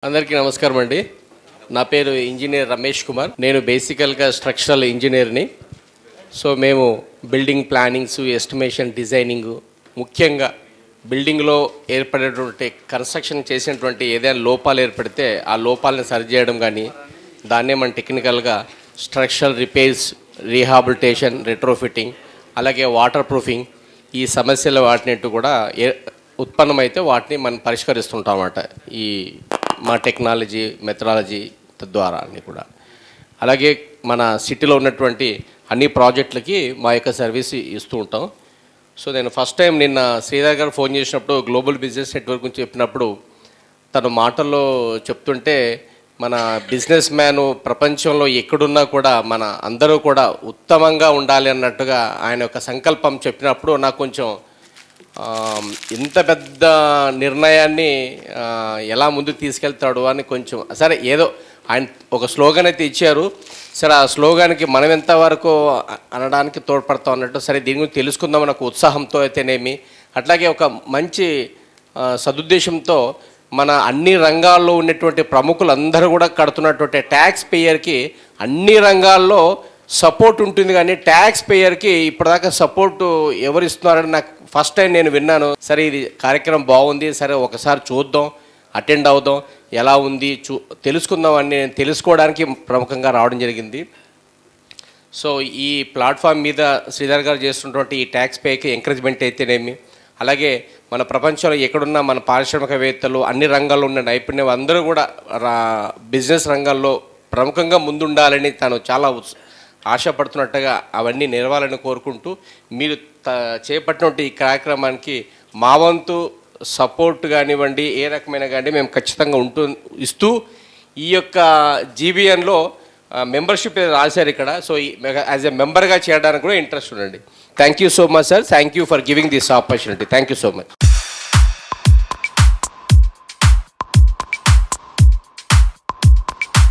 అందరికీ నమస్కారం అండి. నా పేరు ఇంజనీర్ రమేష్ కుమార్. నేను బేసికల్గా స్ట్రక్చరల్ ఇంజనీర్ని. సో మేము బిల్డింగ్ ప్లానింగ్స్, ఎస్టిమేషన్, డిజైనింగ్, ముఖ్యంగా బిల్డింగ్లో ఏర్పడేటువంటి కన్స్ట్రక్షన్ చేసినటువంటి ఏదైనా లోపాలు ఏర్పడితే ఆ లోపాలను సరిచేయడం కానీ, దాన్నే మనం టెక్నికల్గా స్ట్రక్చరల్ రిపేర్స్, రీహాబిలిటేషన్, రెట్రోఫిట్టింగ్, అలాగే వాటర్ ప్రూఫింగ్, ఈ సమస్యలు వాటినట్టు కూడా ఉత్పన్నమైతే వాటిని మనం పరిష్కరిస్తుంటాం అన్నమాట. ఈ మా టెక్నాలజీ మెథడాలజీ ద్వారా అన్నీ కూడా. అలాగే మన సిటీలో ఉన్నటువంటి అన్ని ప్రాజెక్టులకి మా యొక్క సర్వీస్ ఇస్తూ ఉంటాం. సో నేను ఫస్ట్ టైం నిన్న శ్రీధర్ గారు ఫోన్ చేసినప్పుడు గ్లోబల్ బిజినెస్ నెట్వర్క్ గురించి చెప్పినప్పుడు తను మాటల్లో చెప్తుంటే మన బిజినెస్ మ్యాను ప్రపంచంలో ఎక్కడున్నా కూడా మన అందరూ కూడా ఉత్తమంగా ఉండాలి అన్నట్టుగా ఆయన యొక్క సంకల్పం చెప్పినప్పుడు నాకు కొంచెం ఇంత పెద్ద నిర్ణయాన్ని ఎలా ముందుకు తీసుకెళ్తాడు అని కొంచెం, సరే ఏదో ఆయన ఒక స్లోగన్ అయితే ఇచ్చారు, సరే ఆ స్లోగానికి మనం ఎంతవరకు అనడానికి తోడ్పడతాం అన్నట్టు, సరే దీని గురించి తెలుసుకుందామని ఒక ఉత్సాహంతో అయితేనేమి, అట్లాగే ఒక మంచి సదుద్దేశంతో మన అన్ని రంగాల్లో ఉన్నటువంటి ప్రముఖులందరూ కూడా కడుతున్నటువంటి ట్యాక్స్ పేయర్కి అన్ని రంగాల్లో సపోర్ట్ ఉంటుంది, కానీ ట్యాక్స్ పేయర్కి ఇప్పటిదాకా సపోర్టు ఎవరు ఇస్తున్నారని నాకు ఫస్ట్ టైం నేను విన్నాను. సరే ఇది కార్యక్రమం బాగుంది, సరే ఒకసారి చూద్దాం, అటెండ్ అవుదాం, ఎలా ఉంది తెలుసుకుందాం అని నేను తెలుసుకోవడానికి ప్రముఖంగా రావడం జరిగింది. సో ఈ ప్లాట్ఫామ్ మీద శ్రీధర్ గారు చేస్తున్నటువంటి ఈ ట్యాక్స్ పేకి ఎంకరేజ్మెంట్ అయితేనేమి, అలాగే మన ప్రపంచంలో ఎక్కడున్న మన పారిశ్రామికవేత్తలు అన్ని రంగాల్లో ఉన్న నైపుణ్యం అందరూ కూడా బిజినెస్ రంగంలో ప్రముఖంగా ముందుండాలని తను చాలా ఆశపడుతున్నట్టుగా అవన్నీ నెరవాలని కోరుకుంటూ మీరు చేపట్టినటువంటి ఈ కార్యక్రమానికి మా వంతు సపోర్ట్ కానివ్వండి, ఏ రకమైన కానీ మేము ఖచ్చితంగా ఇస్తూ ఈ యొక్క జీబీఎన్లో మెంబర్షిప్ రాశారు ఇక్కడ. సో యాజ్ ఎ మెంబర్గా చేయడానికి కూడా ఇంట్రెస్ట్ ఉండండి. Thank you so much sir. Thank you for giving this opportunity. Thank you so much.